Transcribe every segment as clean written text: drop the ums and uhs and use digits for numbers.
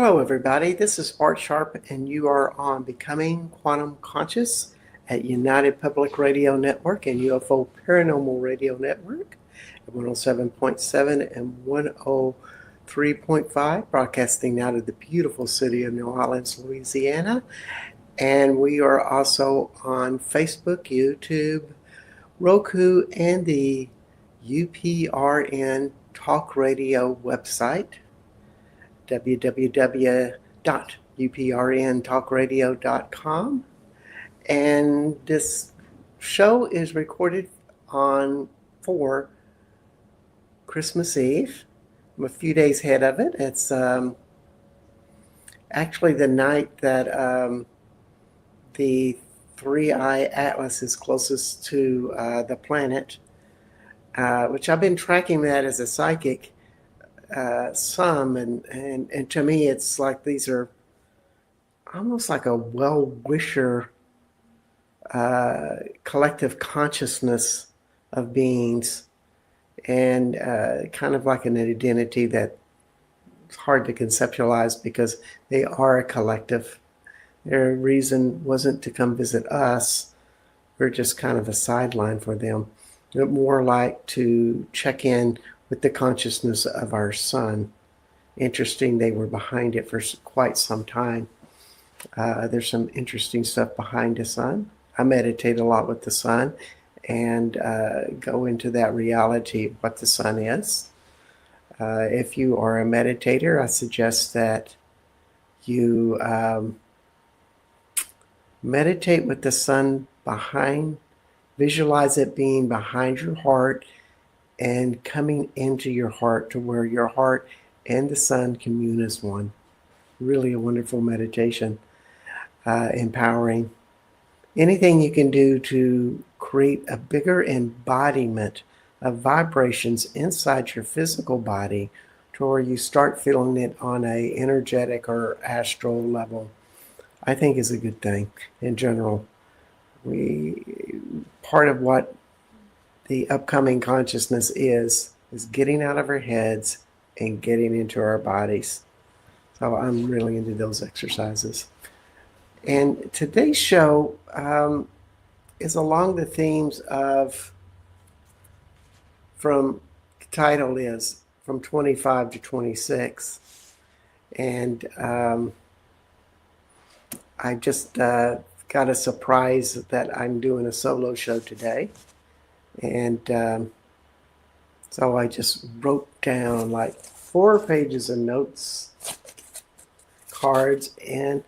Hello, everybody. This is Bart Sharp, and you are on Becoming Quantum Conscious at United Public Radio Network and UFO Paranormal Radio Network at 107.7 and 103.5, broadcasting out of the beautiful city of New Orleans, Louisiana. And we are also on Facebook, YouTube, Roku, and the UPRN Talk Radio website, www.uprntalkradio.com. And this show is recorded for Christmas Eve. I'm a few days ahead of it. It's actually the night that the Three-Eye Atlas is closest to the planet, which I've been tracking that as a psychic some, and to me it's like these are almost like a well-wisher collective consciousness of beings, and kind of like an identity that it's hard to conceptualize because they are a collective. Their reason wasn't to come visit us. We're just kind of a sideline for them, but more like to check in with the consciousness of our sun. Interesting, they were behind it for quite some time. There's some interesting stuff behind the sun. I meditate a lot with the sun and go into that reality of what the sun is. If you are a meditator, I suggest that you meditate with the sun behind, visualize it being behind your heart and coming into your heart to where your heart and the sun commune as one. Really a wonderful meditation, empowering. Anything you can do to create a bigger embodiment of vibrations inside your physical body to where you start feeling it on a energetic or astral level, I think is a good thing in general. Part of what the upcoming consciousness is getting out of our heads and getting into our bodies. So I'm really into those exercises. And today's show is along the themes of, the title is From 25 to 26. And I just got a surprise that I'm doing a solo show today. And so I just wrote down like 4 pages of notes, cards, and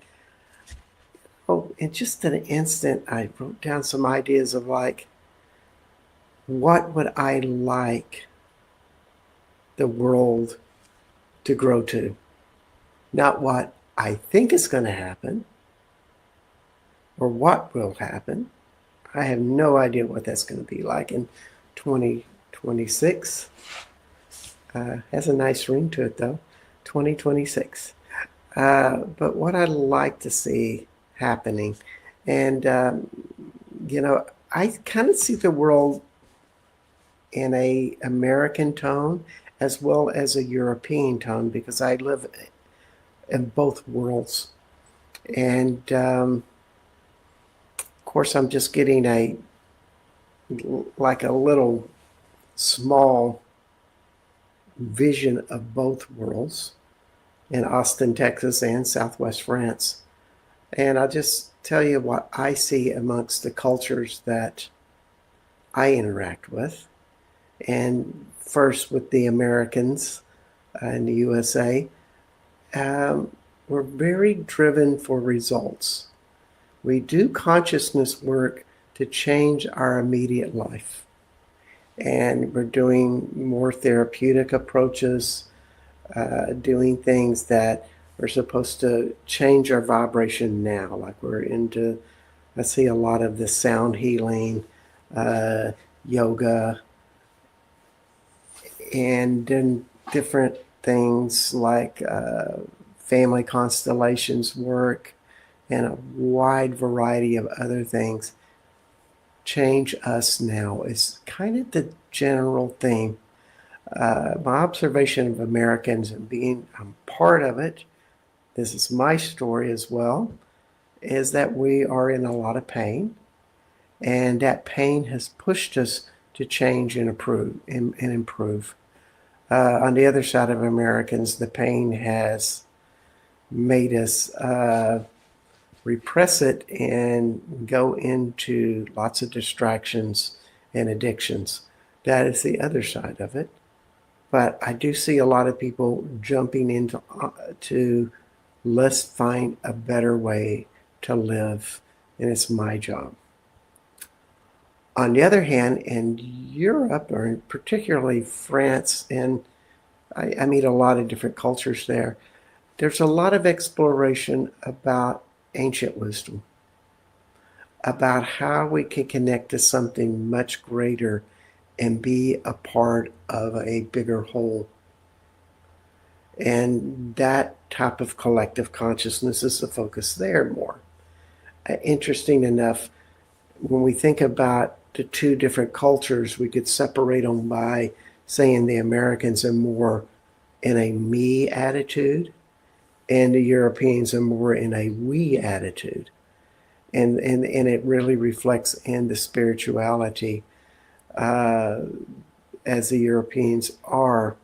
in just an instant, I wrote down some ideas of like, what would I like the world to grow to? Not what I think is going to happen or what will happen. I have no idea what that's going to be like in 2026. Has a nice ring to it, though. 2026. But what I'd like to see happening, and I kind of see the world in a American tone as well as a European tone because I live in both worlds, and of course, I'm just getting a little small vision of both worlds in Austin, Texas, and Southwest France. And I'll just tell you what I see amongst the cultures that I interact with. And first with the Americans in the USA, we're very driven for results. We do consciousness work to change our immediate life. And we're doing more therapeutic approaches, doing things that are supposed to change our vibration now. Like I see a lot of the sound healing, yoga, and then different things like family constellations work, and a wide variety of other things. Change us now is kind of the general theme. My observation of Americans and being I'm part of it, this is my story as well, is that we are in a lot of pain, and that pain has pushed us to change and improve. On the other side of Americans, the pain has made us repress it and go into lots of distractions and addictions. That is the other side of it. But I do see a lot of people jumping into to let's find a better way to live, and it's my job. On the other hand, in Europe, or particularly France, and I meet a lot of different cultures there, there's a lot of exploration about ancient wisdom, about how we can connect to something much greater and be a part of a bigger whole. And that type of collective consciousness is the focus there more. Interesting enough, when we think about the two different cultures, we could separate them by saying the Americans are more in a me attitude and the Europeans are more in a we attitude. And it really reflects in the spirituality, as the Europeans are,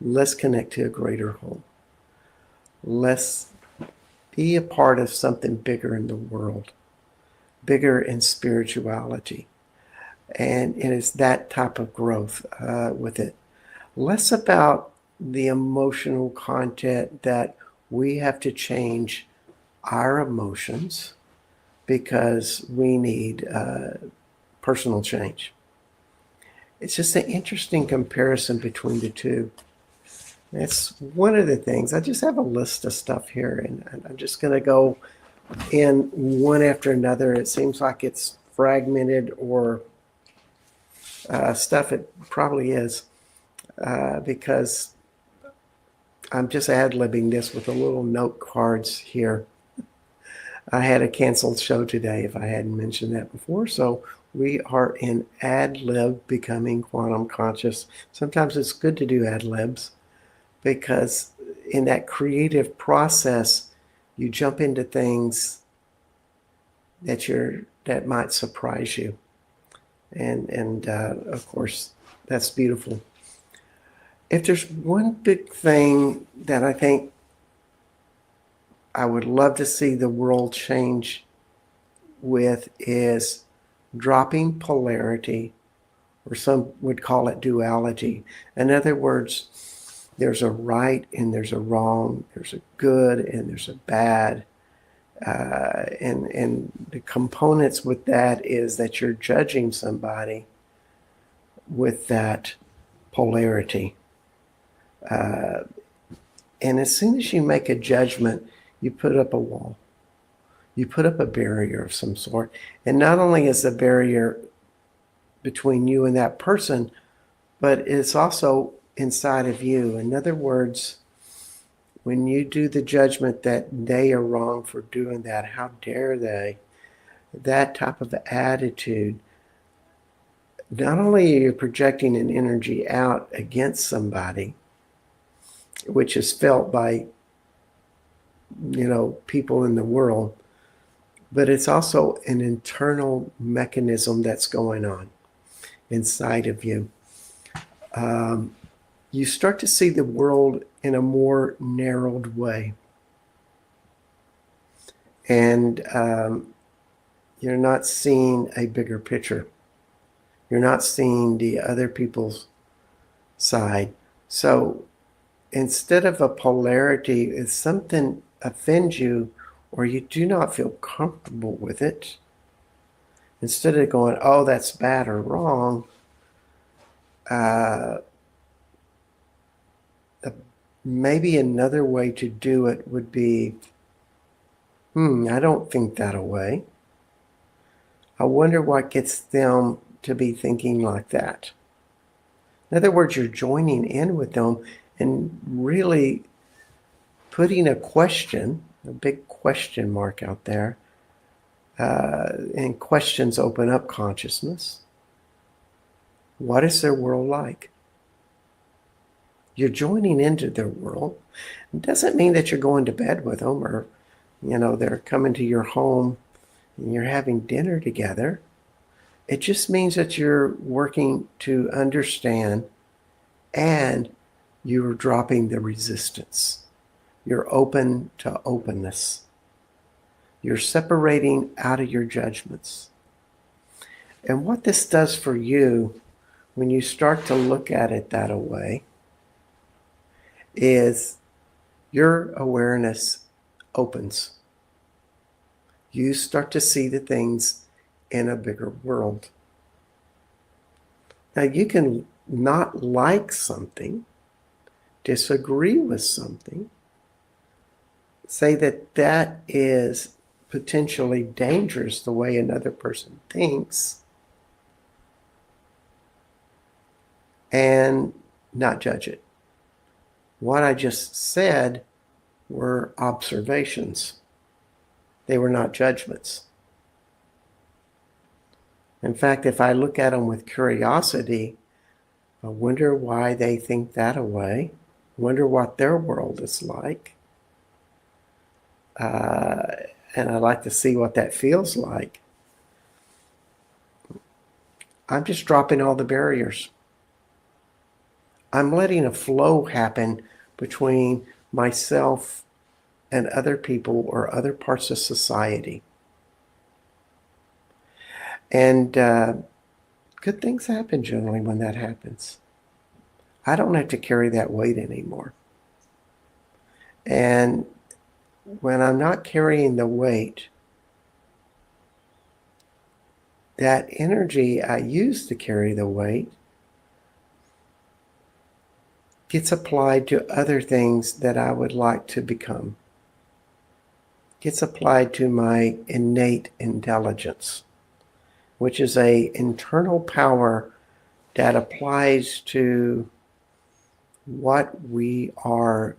let's connect to a greater whole. Let's be a part of something bigger in the world, bigger in spirituality. And it's that type of growth with it. Less about the emotional content that we have to change our emotions because we need personal change. It's just an interesting comparison between the two. That's one of the things. I just have a list of stuff here, and I'm just going to go in one after another. It seems like it's fragmented or stuff. It probably is because I'm just ad-libbing this with the little note cards here. I had a canceled show today, if I hadn't mentioned that before. So we are in ad-lib, becoming quantum conscious. Sometimes it's good to do ad-libs because in that creative process, you jump into things that might surprise you. And of course, that's beautiful. If there's one big thing that I think I would love to see the world change with is dropping polarity, or some would call it duality. In other words, there's a right and there's a wrong, there's a good and there's a bad. And the components with that is that you're judging somebody with that polarity. And as soon as you make a judgment, you put up a wall. You put up a barrier of some sort. And not only is the barrier between you and that person, but it's also inside of you. In other words, when you do the judgment that they are wrong for doing that, how dare they, that type of attitude, not only are you projecting an energy out against somebody, which is felt by people in the world, but it's also an internal mechanism that's going on inside of you. You start to see the world in a more narrowed way. And you're not seeing a bigger picture. You're not seeing the other people's side. So instead of a polarity, if something offends you or you do not feel comfortable with it, instead of going, oh, that's bad or wrong, maybe another way to do it would be, I don't think that way. I wonder what gets them to be thinking like that. In other words, you're joining in with them and really putting a question, a big question mark out there, and questions open up consciousness. What is their world like? You're joining into their world. It doesn't mean that you're going to bed with them or, they're coming to your home and you're having dinner together. It just means that you're working to understand and you're dropping the resistance. You're open to openness. You're separating out of your judgments. And what this does for you when you start to look at it that way is your awareness opens. You start to see the things in a bigger world. Now, you can not like something, disagree with something, say that that is potentially dangerous the way another person thinks, and not judge it. What I just said were observations. They were not judgments. In fact, if I look at them with curiosity, I wonder why they think that way, wonder what their world is like. And I'd like to see what that feels like. I'm just dropping all the barriers. I'm letting a flow happen between myself and other people or other parts of society. And good things happen generally when that happens. I don't have to carry that weight anymore. And when I'm not carrying the weight, that energy I use to carry the weight gets applied to other things that I would like to become. Gets applied to my innate intelligence, which is an internal power that applies to what we are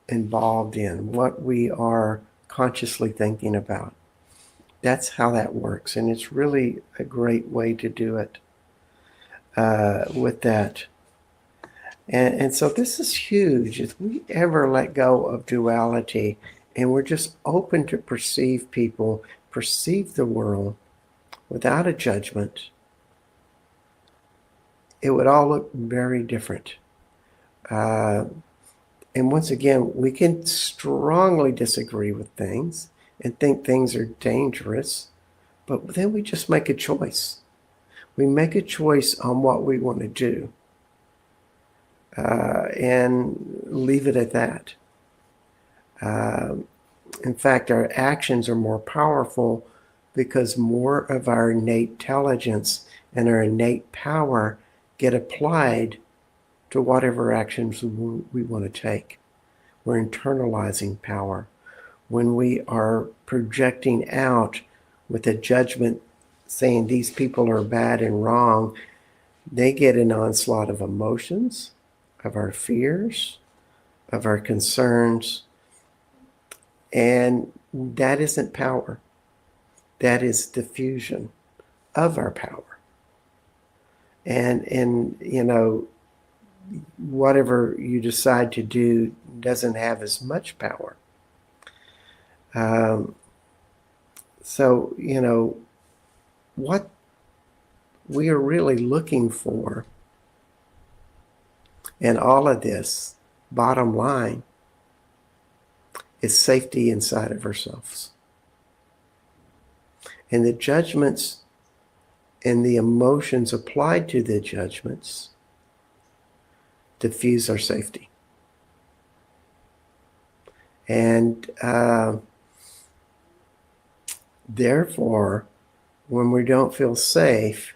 involved in, what we are consciously thinking about. That's how that works, and it's really a great way to do it with that. And so this is huge. If we ever let go of duality and we're just open to perceive people, perceive the world without a judgment, it would all look very different. And once again, we can strongly disagree with things and think things are dangerous, but then we just make a choice. We make a choice on what we want to do and leave it at that. In fact, our actions are more powerful because more of our innate intelligence and our innate power get applied to whatever actions we want to take. We're internalizing power. When we are projecting out with a judgment saying these people are bad and wrong, they get an onslaught of emotions, of our fears, of our concerns, and that isn't power. That is diffusion of our power. And whatever you decide to do doesn't have as much power. So, what we are really looking for in all of this, bottom line, is safety inside of ourselves. And the judgments and the emotions applied to the judgments diffuse our safety. And therefore, when we don't feel safe,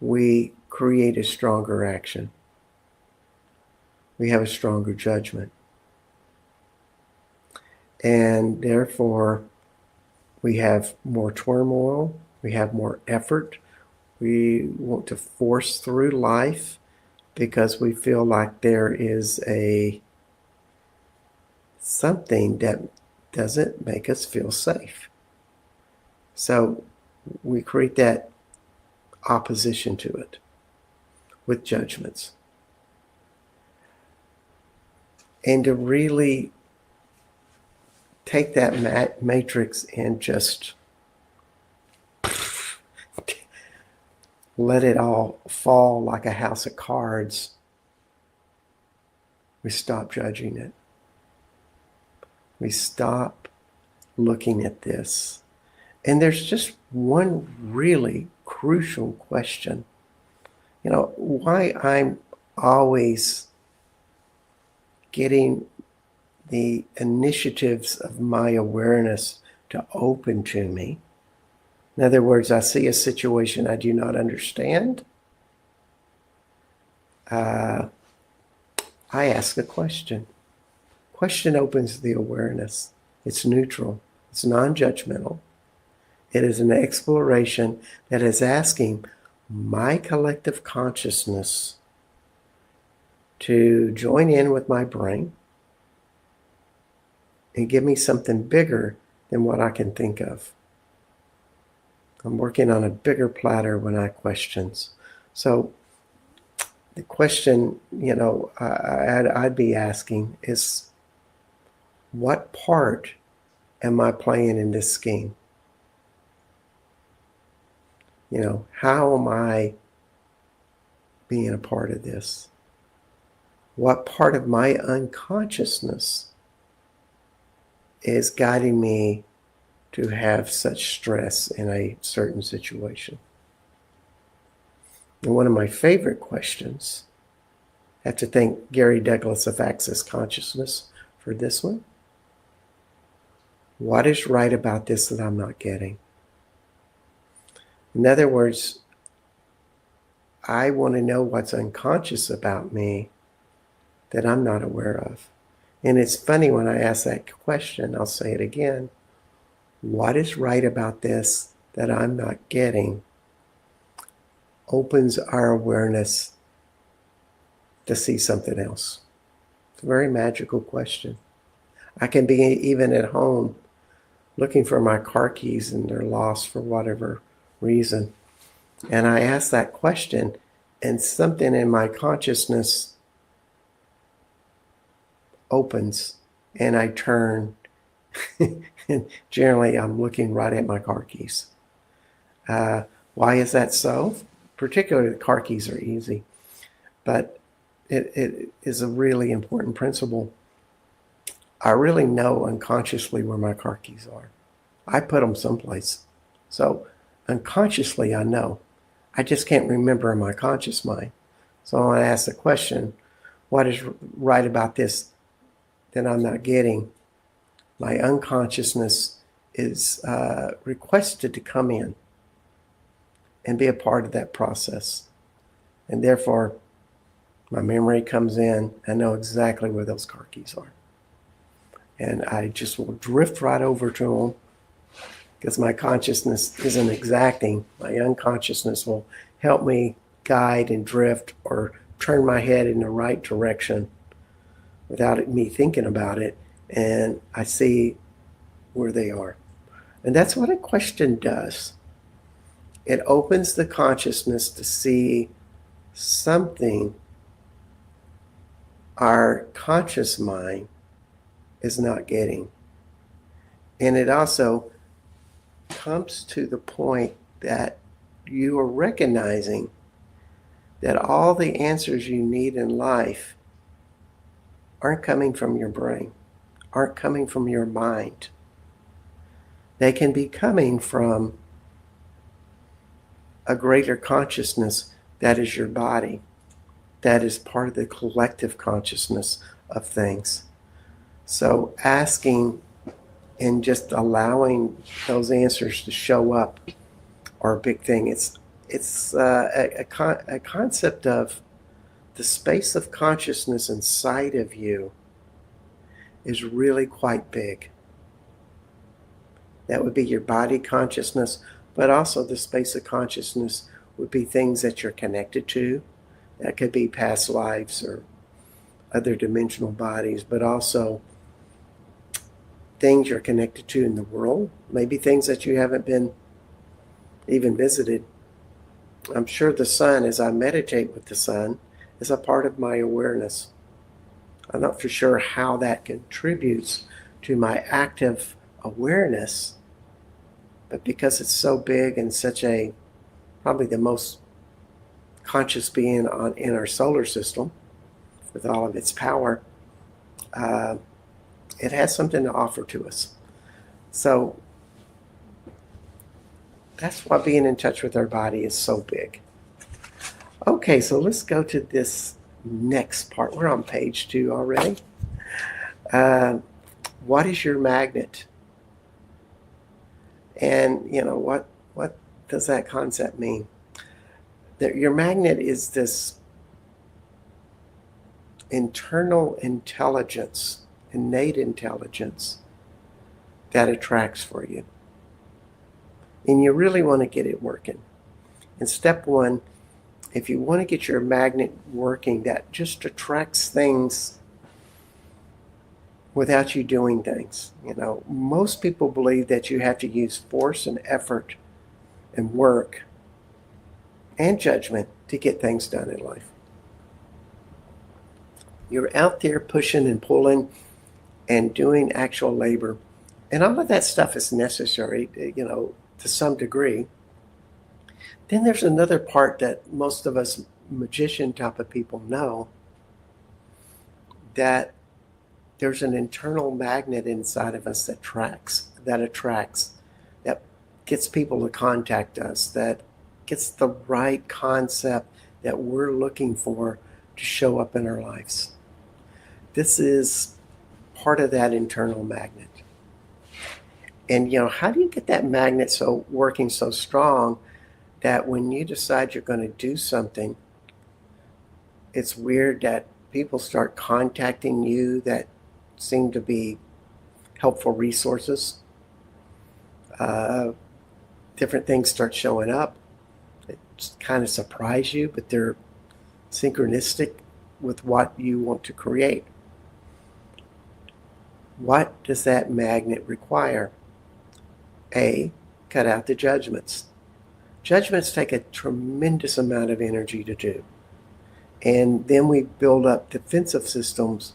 we create a stronger action. We have a stronger judgment. And therefore, we have more turmoil, we have more effort, we want to force through life because we feel like there is something that doesn't make us feel safe. So we create that opposition to it with judgments. and to really take that matrix and just let it all fall like a house of cards, we stop judging it. We stop looking at this. And there's just one really crucial question. You know, why I'm always getting the initiatives of my awareness to open to me. In other words, I see a situation I do not understand. I ask a question. Question opens the awareness. It's neutral. It's non-judgmental. It is an exploration that is asking my collective consciousness to join in with my brain and give me something bigger than what I can think of. I'm working on a bigger platter when I questions. So the question, you know, I'd be asking is, what part am I playing in this scheme? You know, how am I being a part of this? What part of my unconsciousness is guiding me to have such stress in a certain situation? And one of my favorite questions, I have to thank Gary Douglas of Access Consciousness for this one. What is right about this that I'm not getting? In other words, I want to know what's unconscious about me that I'm not aware of. And it's funny when I ask that question, I'll say it again. What is right about this that I'm not getting opens our awareness to see something else. It's a very magical question. I can be even at home looking for my car keys and they're lost for whatever reason. And I ask that question and something in my consciousness opens and I turn and generally I'm looking right at my car keys. Why is that so? Particularly the car keys are easy, but it is a really important principle. I really know unconsciously where my car keys are. I put them someplace. So unconsciously I know. I just can't remember in my conscious mind. So when I ask the question, what is right about this that I'm not getting? My unconsciousness is requested to come in and be a part of that process. And therefore, my memory comes in. I know exactly where those car keys are. And I just will drift right over to them because my consciousness isn't exacting. My unconsciousness will help me guide and drift or turn my head in the right direction without me thinking about it. And I see where they are. And that's what a question does. It opens the consciousness to see something our conscious mind is not getting. And it also comes to the point that you are recognizing that all the answers you need in life aren't coming from your brain, aren't coming from your mind. They can be coming from a greater consciousness that is your body, that is part of the collective consciousness of things. So asking and just allowing those answers to show up are a big thing. It's a concept of the space of consciousness inside of you is really quite big. That would be your body consciousness, but also the space of consciousness would be things that you're connected to. That could be past lives or other dimensional bodies, but also things you're connected to in the world, maybe things that you haven't been even visited. I'm sure the sun, as I meditate with the sun, is a part of my awareness. I'm not for sure how that contributes to my active awareness, but because it's so big and such a probably the most conscious being in our solar system with all of its power, uh, it has something to offer to us. So that's why being in touch with our body is so big. Okay, so let's go to this next part. We're on page 2 already. What is your magnet? And what does that concept mean? That your magnet is this internal intelligence, innate intelligence that attracts for you. And you really want to get it working. And step 1, if you want to get your magnet working, that just attracts things without you doing things. Most people believe that you have to use force and effort and work and judgment to get things done in life. You're out there pushing and pulling and doing actual labor. And all of that stuff is necessary, to some degree. Then there's another part that most of us magician type of people know, that there's an internal magnet inside of us that attracts, that gets people to contact us, that gets the right concept that we're looking for to show up in our lives. This is part of that internal magnet. And how do you get that magnet working so strong that when you decide you're going to do something, it's weird that people start contacting you that seem to be helpful resources. Different things start showing up. It kind of surprise you, but they're synchronistic with what you want to create. What does that magnet require? A, cut out the judgments. Judgments take a tremendous amount of energy to do. And then we build up defensive systems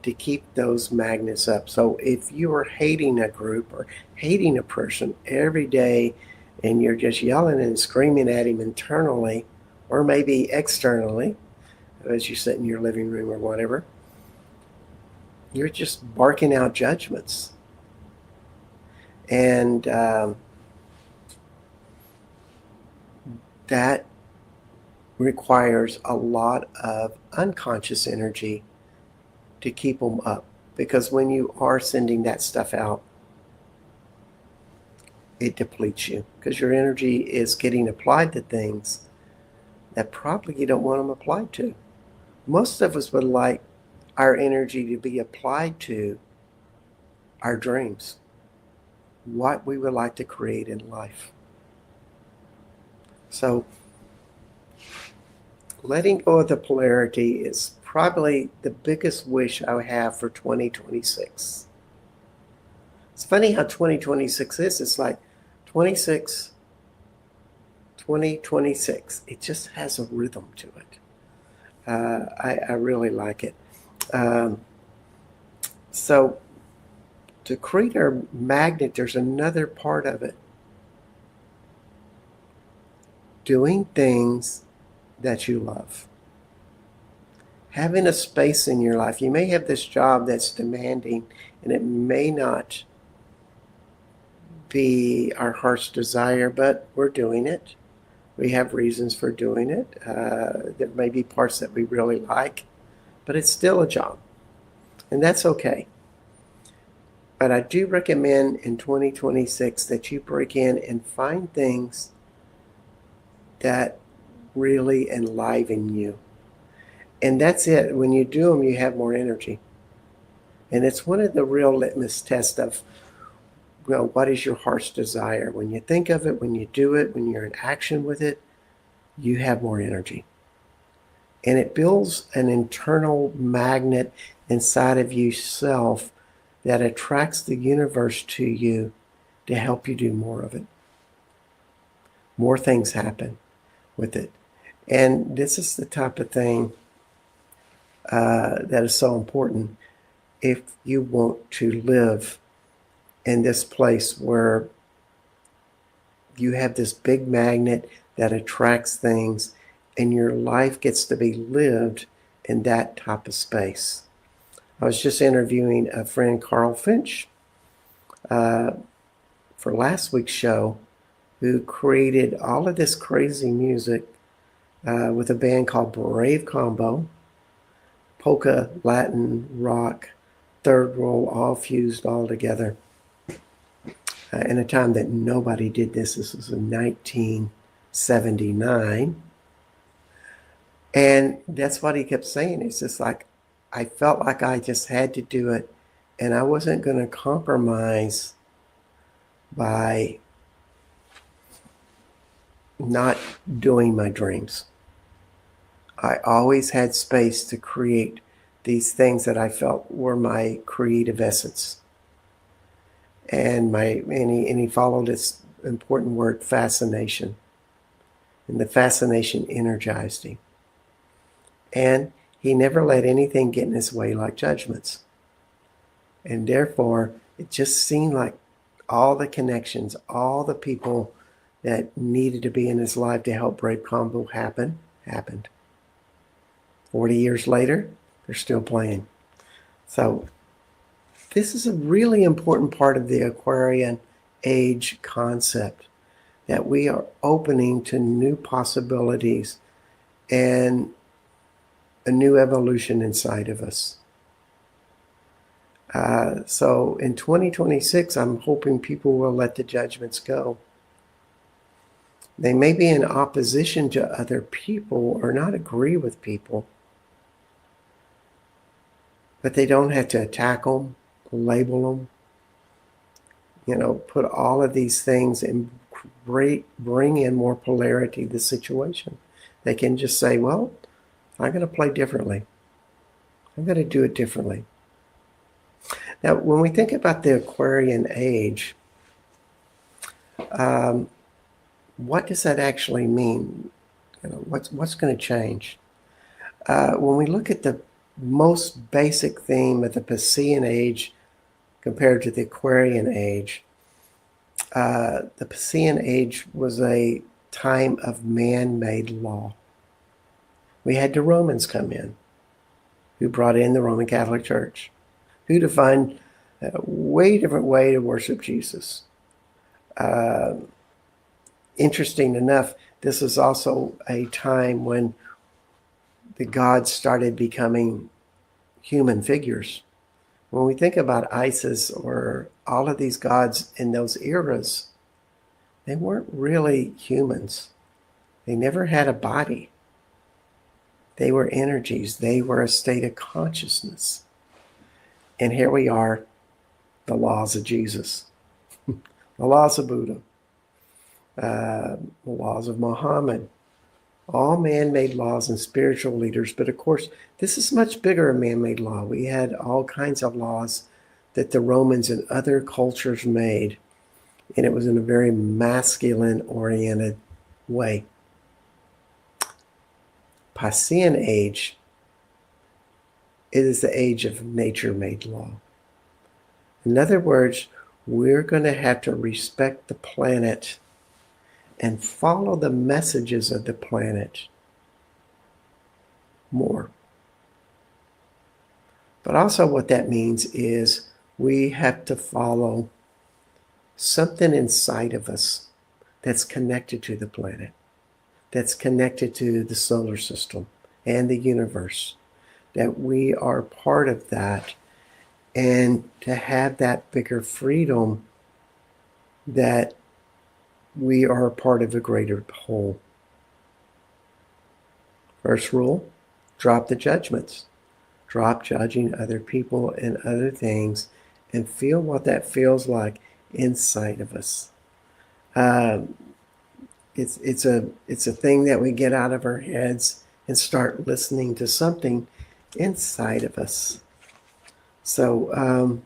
to keep those magnets up. So if you are hating a group or hating a person every day and you're just yelling and screaming at him internally or maybe externally as you sit in your living room or whatever, you're just barking out judgments. And that requires a lot of unconscious energy to keep them up. Because when you are sending that stuff out, it depletes you. Because your energy is getting applied to things that probably you don't want them applied to. Most of us would like our energy to be applied to our dreams, what we would like to create in life. So letting go of the polarity is probably the biggest wish I have for 2026. It's funny how 2026 is. It's like 26, 2026. It just has a rhythm to it. I really like it. So to create our magnet, there's another part of it. Doing things that you love. Having a space in your life. You may have this job that's demanding and it may not be our heart's desire, but we're doing it. We have reasons for doing it. There may be parts that we really like, but it's still a job. And that's okay. But I do recommend in 2026 that you break in and find things that really enliven you. And that's it. When you do them, you have more energy. And it's one of the real litmus tests of, what is your heart's desire? When you think of it, when you do it, when you're in action with it, you have more energy. And it builds an internal magnet inside of yourself that attracts the universe to you to help you do more of it. More things happen with it. And this is the type of thing that is so important if you want to live in this place where you have this big magnet that attracts things and your life gets to be lived in that type of space. I was just interviewing a friend, Carl Finch, for last week's show, who created all of this crazy music with a band called Brave Combo, polka, Latin, rock, third roll, all fused all together. In a time that nobody did this. This was in 1979. And that's what he kept saying. It's just like, I felt like I just had to do it, and I wasn't going to compromise by not doing my dreams. I always had space to create these things that I felt were my creative essence. And he followed this important word, fascination. And the fascination energized him. And he never let anything get in his way like judgments. And therefore, it just seemed like all the connections, all the people that needed to be in his life to help Brave Combo happened. 40 years later, they're still playing. So this is a really important part of the Aquarian age concept, that we are opening to new possibilities and a new evolution inside of us. So in 2026, I'm hoping people will let the judgments go. They may be in opposition to other people or not agree with people, but they don't have to attack them, label them, put all of these things and bring in more polarity to the situation. They can just say, well, I'm going to play differently. I'm going to do it differently. Now, when we think about the Aquarian age, what does that actually mean? What's going to change? When we look at the most basic theme of the Piscean age compared to the Aquarian age, the Piscean age was a time of man-made law. We had the Romans come in, who brought in the Roman Catholic Church, who defined a way different way to worship Jesus. Interesting enough, this is also a time when the gods started becoming human figures. When we think about Isis or all of these gods in those eras, they weren't really humans. They never had a body. They were energies. They were a state of consciousness. And here we are, the laws of Jesus, the laws of Buddha, the laws of Muhammad, all man-made laws and spiritual leaders. But of course, this is much bigger a man-made law. We had all kinds of laws that the Romans and other cultures made, and it was in a very masculine-oriented way. Piscean age, it is the age of nature-made law. In other words, we're going to have to respect the planet and follow the messages of the planet more. But also what that means is we have to follow something inside of us that's connected to the planet, that's connected to the solar system and the universe, that we are part of that, and to have that bigger freedom that we are a part of a greater whole. First rule, drop the judgments. Drop judging other people and other things, and feel what that feels like inside of us. It's a thing that we get out of our heads and start listening to something inside of us. So,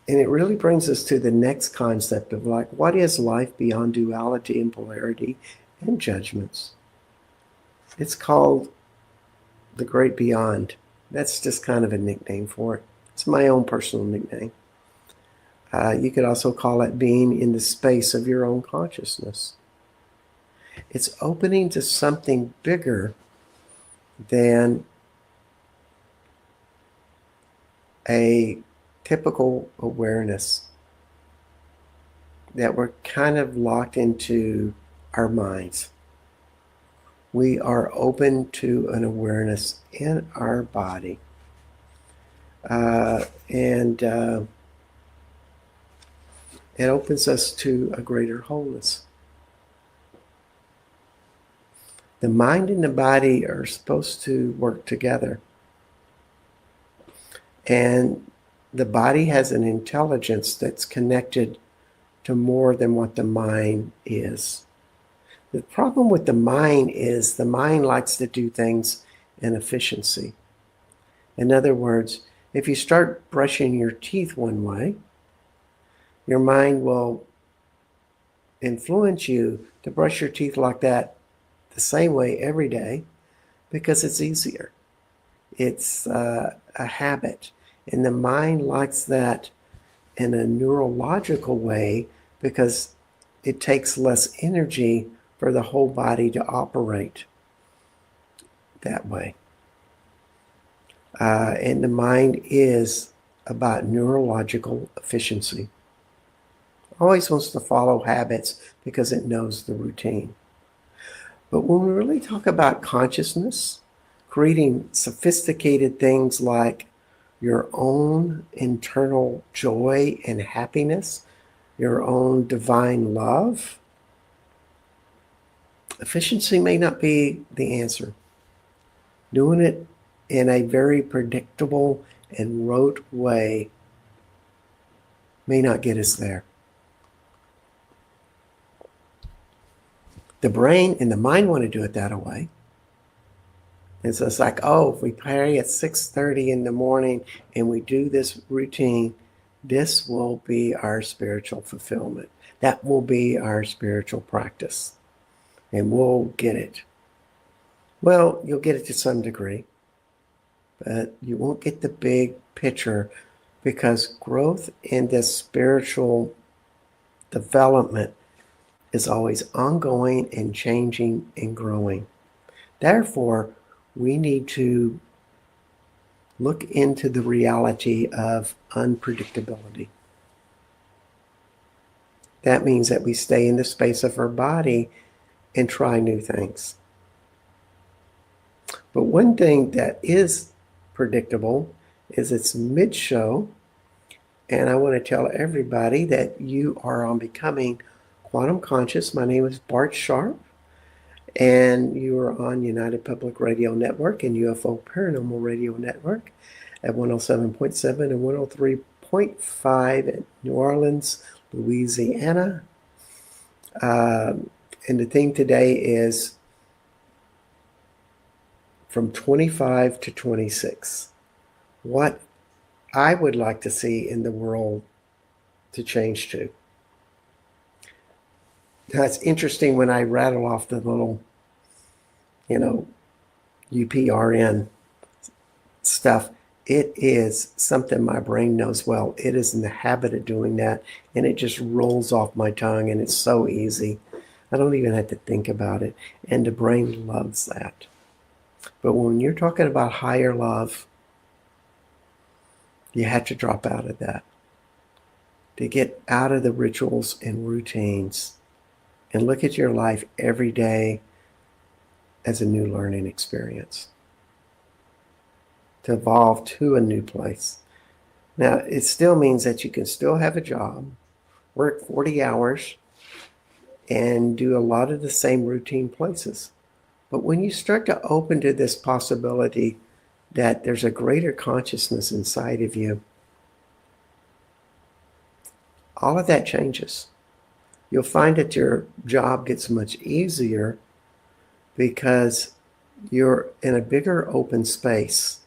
and it really brings us to the next concept of like, what is life beyond duality and polarity and judgments? It's called the great beyond. That's just kind of a nickname for it. It's my own personal nickname. You could also call it being in the space of your own consciousness. It's opening to something bigger than a typical awareness, that we're kind of locked into our minds. We are open to an awareness in our body. And it opens us to a greater wholeness. The mind and the body are supposed to work together. And the body has an intelligence that's connected to more than what the mind is. The problem with the mind is the mind likes to do things in efficiency. In other words, if you start brushing your teeth one way, your mind will influence you to brush your teeth like that the same way every day because it's easier. It's a habit. And the mind likes that in a neurological way because it takes less energy for the whole body to operate that way. And the mind is about neurological efficiency. Always wants to follow habits because it knows the routine. But when we really talk about consciousness, creating sophisticated things like your own internal joy and happiness, your own divine love, efficiency may not be the answer. Doing it in a very predictable and rote way may not get us there. The brain and the mind want to do it that way. And so it's like, oh, if we pray at 6:30 in the morning and we do this routine, this will be our spiritual fulfillment. That will be our spiritual practice. And we'll get it. Well, you'll get it to some degree, but you won't get the big picture because growth in this spiritual development is always ongoing and changing and growing. Therefore, we need to look into the reality of unpredictability. That means that we stay in the space of our body and try new things. But one thing that is predictable is it's mid-show, and I want to tell everybody that you are on Becoming Quantum Conscious. My name is Bart Sharp, and you are on United Public Radio Network and UFO Paranormal Radio Network at 107.7 and 103.5 in New Orleans, Louisiana. And the theme today is from 25 to 26. What I would like to see in the world to change to. Now, it's interesting when I rattle off the little, UPRN stuff. It is something my brain knows well. It is in the habit of doing that, and it just rolls off my tongue, and it's so easy. I don't even have to think about it, and the brain loves that. But when you're talking about higher love, you have to drop out of that. To get out of the rituals and routines and look at your life every day as a new learning experience. To evolve to a new place. Now, it still means that you can still have a job, work 40 hours, and do a lot of the same routine places. But when you start to open to this possibility that there's a greater consciousness inside of you, all of that changes. You'll find that your job gets much easier because you're in a bigger open space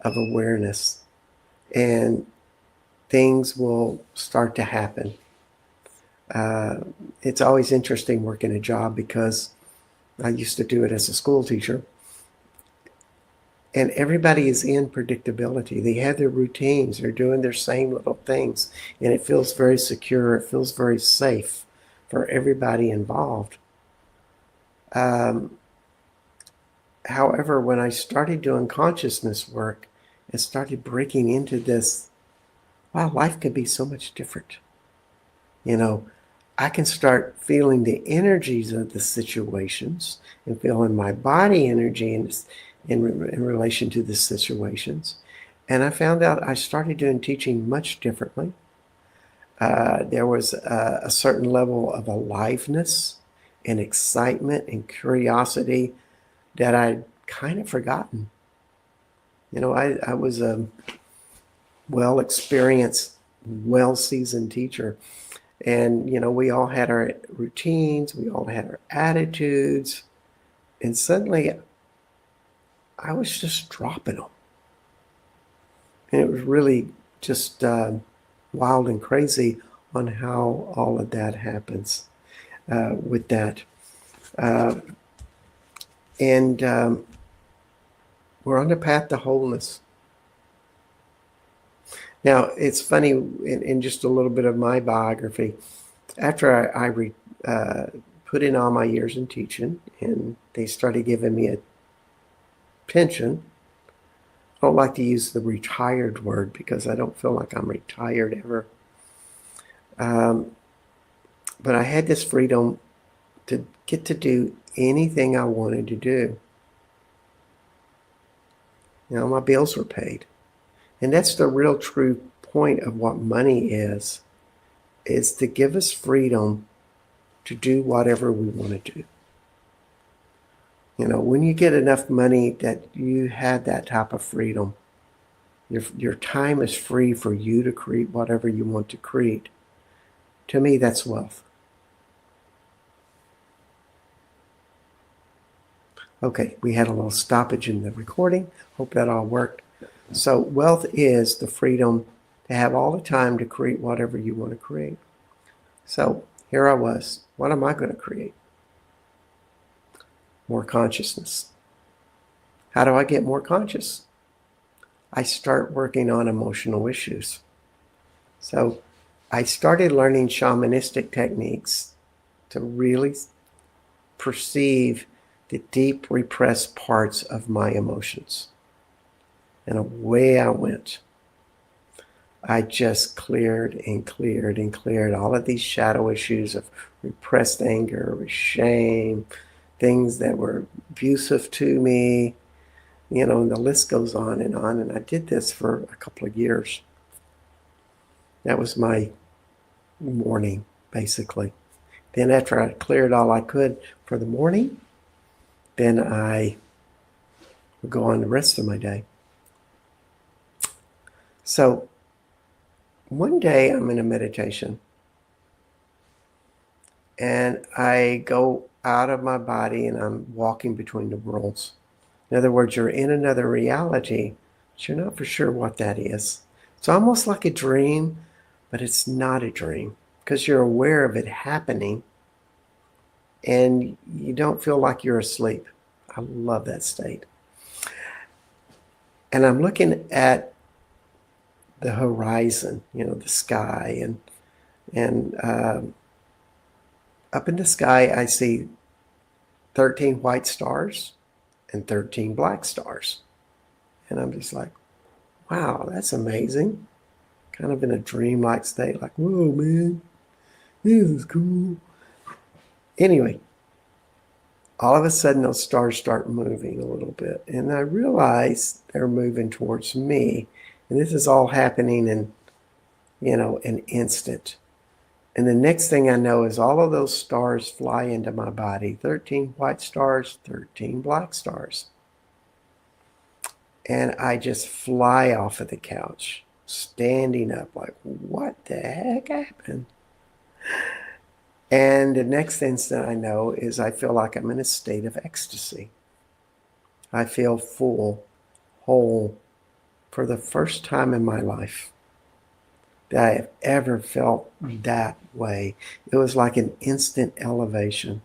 of awareness, and things will start to happen. It's always interesting working a job because I used to do it as a school teacher. And everybody is in predictability. They have their routines. They're doing their same little things. And it feels very secure. It feels very safe for everybody involved. However, when I started doing consciousness work and started breaking into this, wow, life could be so much different. You know, I can start feeling the energies of the situations and feeling my body energy in relation to the situations. And I found out I started doing teaching much differently. There was a certain level of aliveness and excitement and curiosity that I'd kind of forgotten. You know, I was a well-experienced, well-seasoned teacher. And, you know, we all had our routines, we all had our attitudes. And suddenly I was just dropping them. And it was really just wild and crazy on how all of that happens with that. And we're on the path to wholeness. Now, it's funny, in just a little bit of my biography, after I put in all my years in teaching and they started giving me a pension, I don't like to use the retired word because I don't feel like I'm retired ever. But I had this freedom to get to do anything I wanted to do. You know, my bills were paid. And that's the real true point of what money is to give us freedom to do whatever we want to do. You know, when you get enough money that you have that type of freedom, your time is free for you to create whatever you want to create. To me, that's wealth. Okay, we had a little stoppage in the recording. Hope that all worked. So wealth is the freedom to have all the time to create whatever you want to create. So here I was. What am I going to create? More consciousness. How do I get more conscious? I start working on emotional issues. So I started learning shamanistic techniques to really perceive the deep repressed parts of my emotions. And away I went. I just cleared and cleared and cleared all of these shadow issues of repressed anger, shame, things that were abusive to me, you know, and the list goes on. And I did this for a couple of years. That was my morning, basically. Then after I cleared all I could for the morning, then I would go on the rest of my day. So one day I'm in a meditation and I go out of my body and I'm walking between the worlds. In other words, you're in another reality, but you're not for sure what that is. It's almost like a dream, but it's not a dream because you're aware of it happening and you don't feel like you're asleep. I love that state. And I'm looking at the horizon, you know, the sky, and up in the sky I see 13 white stars and 13 black stars. And I'm just like, wow, that's amazing. Kind of in a dreamlike state, like, whoa, man, this is cool. Anyway, all of a sudden those stars start moving a little bit. And I realize they're moving towards me. And this is all happening in, you know, an instant. And the next thing I know is all of those stars fly into my body. 13 white stars, 13 black stars. And I just fly off of the couch, standing up like, what the heck happened? And the next instant I know is I feel like I'm in a state of ecstasy. I feel full, whole, for the first time in my life that I have ever felt that way. It was like an instant elevation.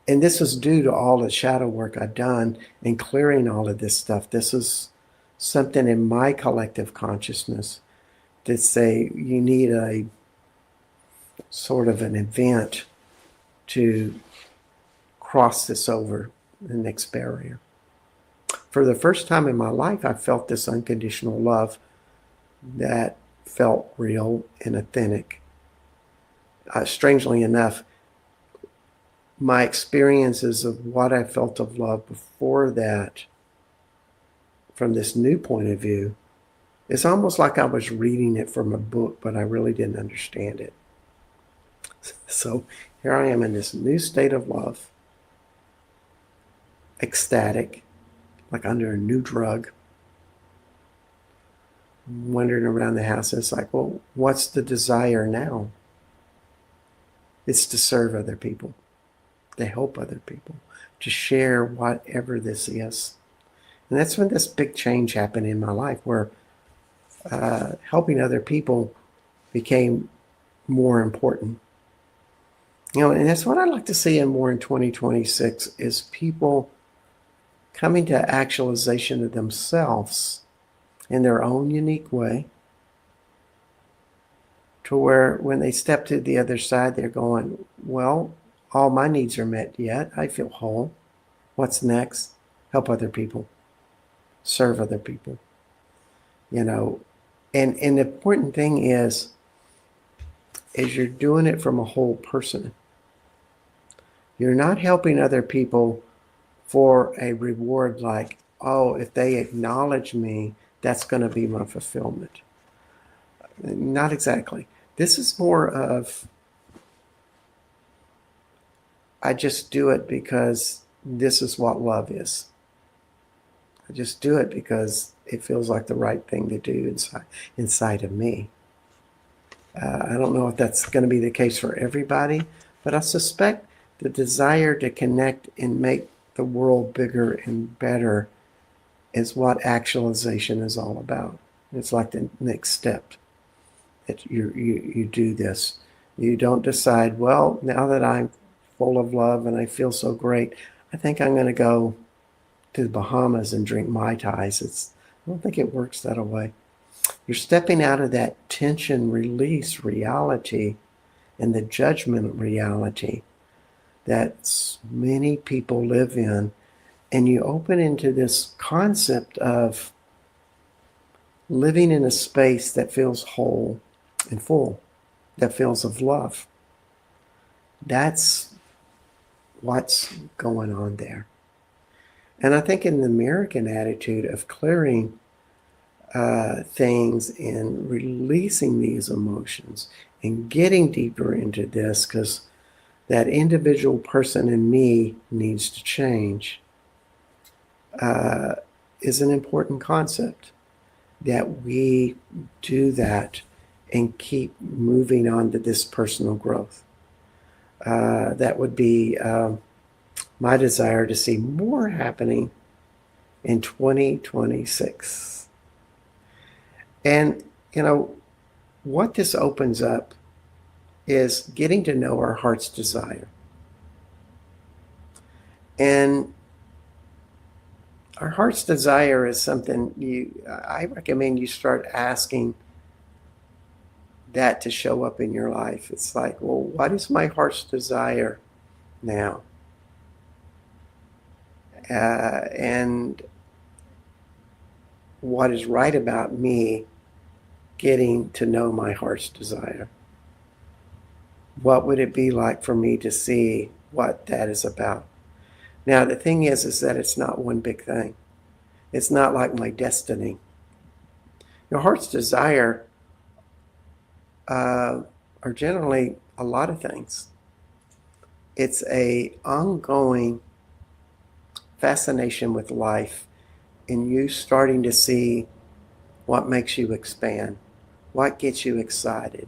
And this was due to all the shadow work I've done in clearing all of this stuff. This is something in my collective consciousness that say you need a sort of an event to cross this over the next barrier. For the first time in my life, I felt this unconditional love that felt real and authentic. Strangely enough, my experiences of what I felt of love before that, from this new point of view, it's almost like I was reading it from a book, but I really didn't understand it. So here I am in this new state of love, ecstatic, like under a new drug, wandering around the house. And it's like, well, what's the desire now? It's to serve other people, to help other people, to share whatever this is. And that's when this big change happened in my life, where helping other people became more important. And that's what I'd like to see more in 2026 is people coming to actualization of themselves in their own unique way, to where when they step to the other side, they're going, well, all my needs are met yet. I feel whole. What's next? Help other people. Serve other people. And the important thing is you're doing it from a whole person. You're not helping other people for a reward like, oh, if they acknowledge me, that's going to be my fulfillment. Not exactly. This is more of, I just do it because this is what love is. I just do it because it feels like the right thing to do inside of me. I don't know if that's going to be the case for everybody, but I suspect the desire to connect and make the world bigger and better is what actualization is all about. It's like the next step. You do this. You don't decide, well, now that I'm full of love and I feel so great, I think I'm going to go to the Bahamas and drink Mai Tais. I don't think it works that way. You're stepping out of that tension release reality and the judgment reality that many people live in, and you open into this concept of living in a space that feels whole and full, that feels of love. That's what's going on there. And I think in the American attitude of clearing things and releasing these emotions and getting deeper into this, because that individual person in me needs to change, is an important concept, that we do that and keep moving on to this personal growth. That would be my desire to see more happening in 2026. And, what this opens up is getting to know our heart's desire. And our heart's desire is something I recommend you start asking that to show up in your life. It's like, well, what is my heart's desire now? And what is right about me getting to know my heart's desire? What would it be like for me to see what that is about? Now, the thing is that it's not one big thing. It's not like my destiny. Your heart's desire are generally a lot of things. It's a ongoing fascination with life, and you starting to see what makes you expand, what gets you excited,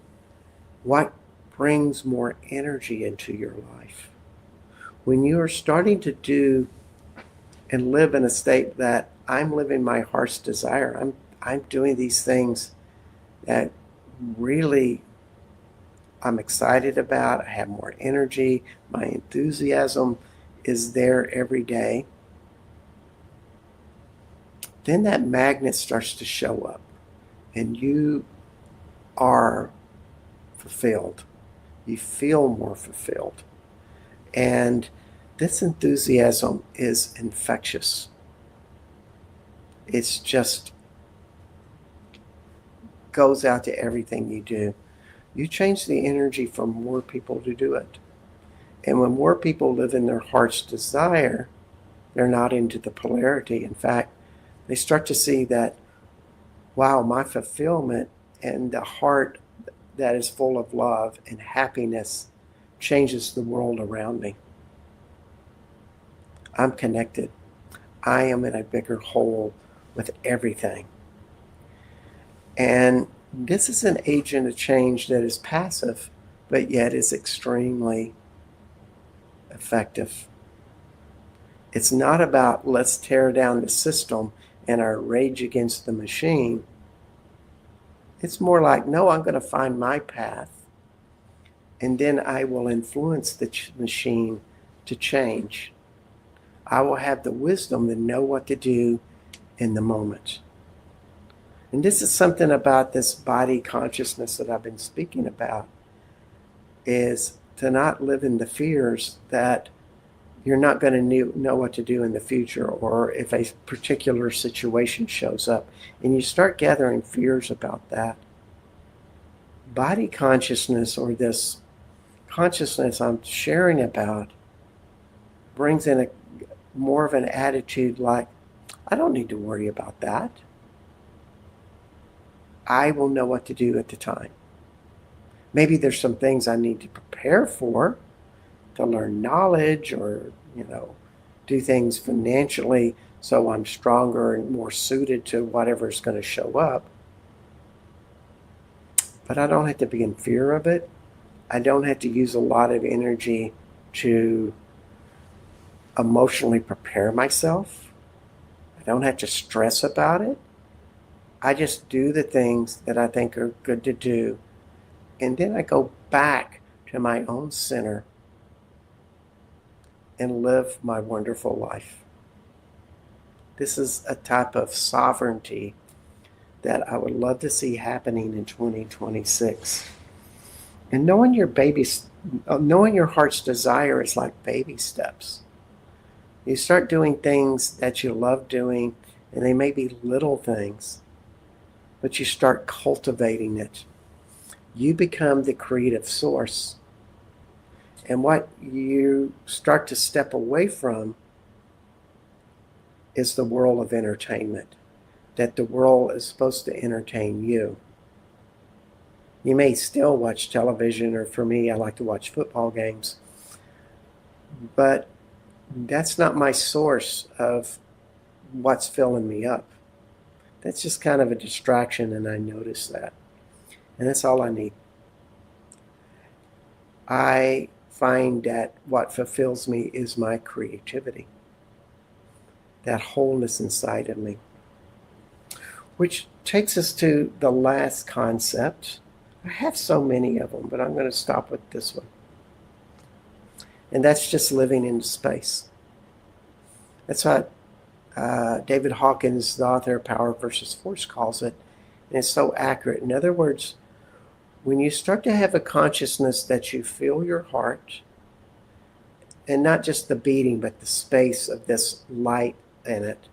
what brings more energy into your life. When you are starting to do and live in a state that I'm living my heart's desire, I'm doing these things that really I'm excited about, I have more energy, my enthusiasm is there every day, then that magnet starts to show up and you are fulfilled. You feel more fulfilled. And this enthusiasm is infectious. It's just goes out to everything you do. You change the energy for more people to do it. And when more people live in their heart's desire, they're not into the polarity. In fact, they start to see that, wow, my fulfillment and the heart that is full of love and happiness changes the world around me. I'm connected. I am in a bigger whole with everything. And this is an agent of change that is passive, but yet is extremely effective. It's not about let's tear down the system and our rage against the machine. It's more like, no, I'm going to find my path, and then I will influence the machine to change. I will have the wisdom to know what to do in the moment. And this is something about this body consciousness that I've been speaking about, is to not live in the fears that you're not going to know what to do in the future, or if a particular situation shows up, and you start gathering fears about that. Body consciousness, or this consciousness I'm sharing about, brings in more of an attitude like, I don't need to worry about that. I will know what to do at the time. Maybe there's some things I need to prepare for, to learn knowledge, or, do things financially so I'm stronger and more suited to whatever's going to show up. But I don't have to be in fear of it. I don't have to use a lot of energy to emotionally prepare myself. I don't have to stress about it. I just do the things that I think are good to do. And then I go back to my own center and live my wonderful life. This is a type of sovereignty that I would love to see happening in 2026. And knowing your heart's desire is like baby steps. You start doing things that you love doing, and they may be little things, but you start cultivating it. You become the creative source. And what you start to step away from is the world of entertainment, that the world is supposed to entertain you. You may still watch television, or for me, I like to watch football games, but that's not my source of what's filling me up. That's just kind of a distraction, and I notice that. And that's all I need. I find that what fulfills me is my creativity, that wholeness inside of me. Which takes us to the last concept. I have so many of them, but I'm going to stop with this one. And that's just living in space. That's what David Hawkins, the author of Power versus Force, calls it. And it's so accurate. In other words, when you start to have a consciousness that you feel your heart, and not just the beating, but the space of this light in it,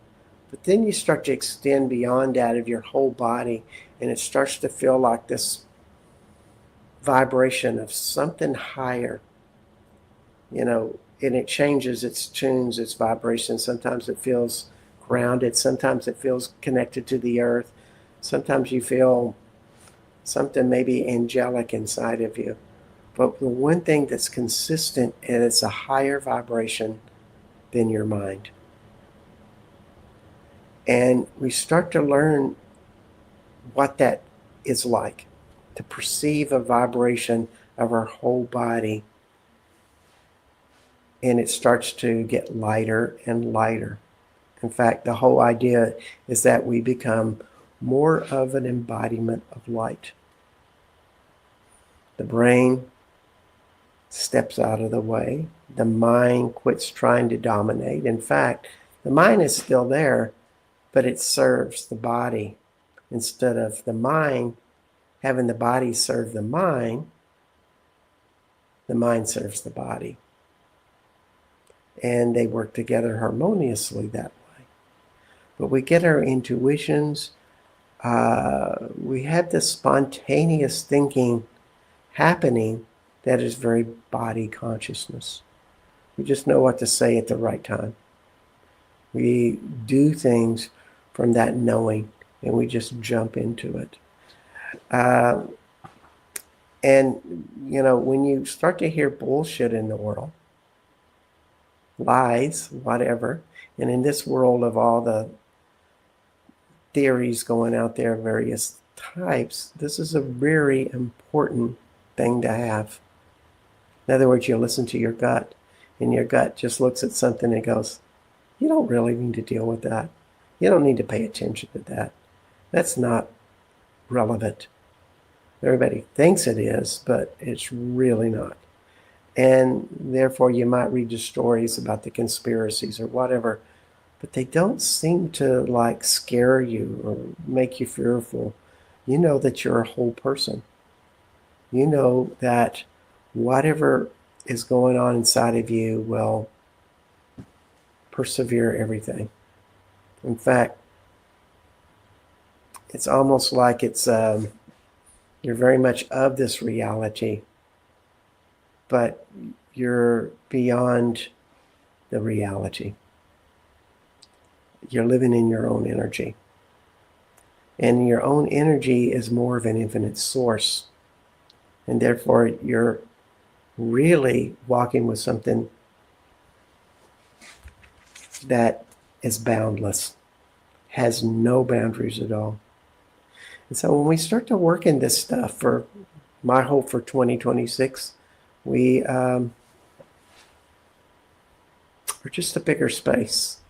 but then you start to extend beyond that of your whole body, and it starts to feel like this vibration of something higher, and it changes its tunes, its vibrations. Sometimes it feels grounded, sometimes it feels connected to the earth, sometimes you feel something maybe angelic inside of you. But the one thing that's consistent is it's a higher vibration than your mind. And we start to learn what that is like, to perceive a vibration of our whole body. And it starts to get lighter and lighter. In fact, the whole idea is that we become more of an embodiment of light. The brain steps out of the way. the mind quits trying to dominate. In fact, the mind is still there, but it serves the body. Instead of the mind having the body serve the mind serves the body. And they work together harmoniously that way. But we get our intuitions. We have this spontaneous thinking happening that is very body consciousness. We just know what to say at the right time. We do things from that knowing, and we just jump into it. And, you know, when you start to hear bullshit in the world, lies, whatever, and in this world of all the theories going out there, various types, this is a very important thing to have. In other words, you listen to your gut, and your gut just looks at something and goes, you don't really need to deal with that. You don't need to pay attention to that. That's not relevant. Everybody thinks it is, but it's really not. And therefore, you might read the stories about the conspiracies or whatever, but they don't seem to like scare you or make you fearful. You know that you're a whole person. You know that whatever is going on inside of you will persevere everything. In fact, it's almost like it's you're very much of this reality, but you're beyond the reality. You're living in your own energy. And your own energy is more of an infinite source. And therefore, you're really walking with something that is boundless, has no boundaries at all. And so when we start to work in this stuff, for my hope for 2026, we're just a bigger space.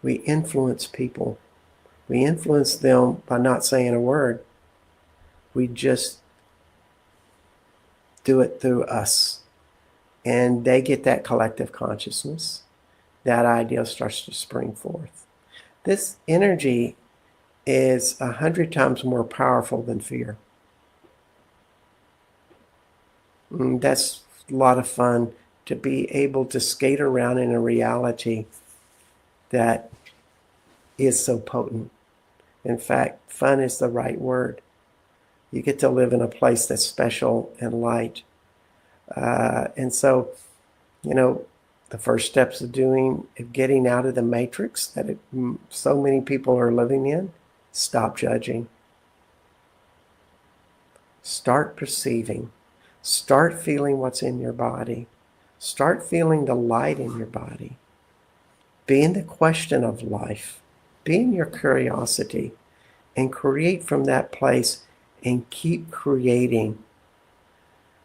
We influence people. We influence them by not saying a word. We just do it through us. And they get that collective consciousness. That idea starts to spring forth. This energy is 100 times more powerful than fear. That's a lot of fun, to be able to skate around in a reality that is so potent. In fact, fun is the right word. You get to live in a place that's special and light. And so, you know, the first steps of getting out of the matrix that so many people are living in, stop judging. Start perceiving. Start feeling what's in your body. Start feeling the light in your body. Be in the question of life. Be in your curiosity, and create from that place and keep creating.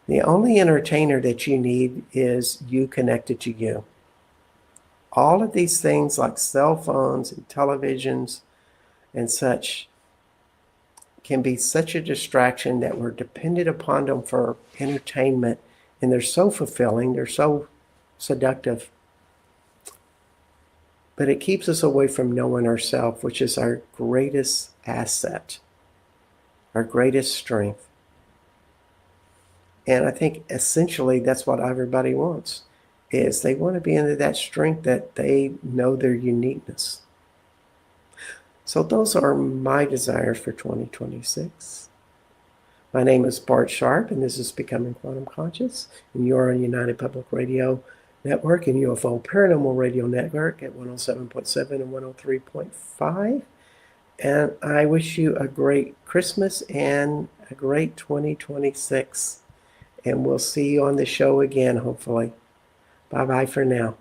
The only entertainer that you need is you connected to you. All of these things like cell phones and televisions and such can be such a distraction that we're dependent upon them for entertainment, and they're so fulfilling, they're so seductive. But it keeps us away from knowing ourselves, which is our greatest asset, our greatest strength. And I think essentially that's what everybody wants, is they want to be into that strength that they know their uniqueness. So those are my desires for 2026. My name is Bart Sharp, and this is Becoming Quantum Conscious, and you're on United Public Radio Network and UFO Paranormal Radio Network at 107.7 and 103.5. And I wish you a great Christmas and a great 2026. And we'll see you on the show again, hopefully. Bye-bye for now.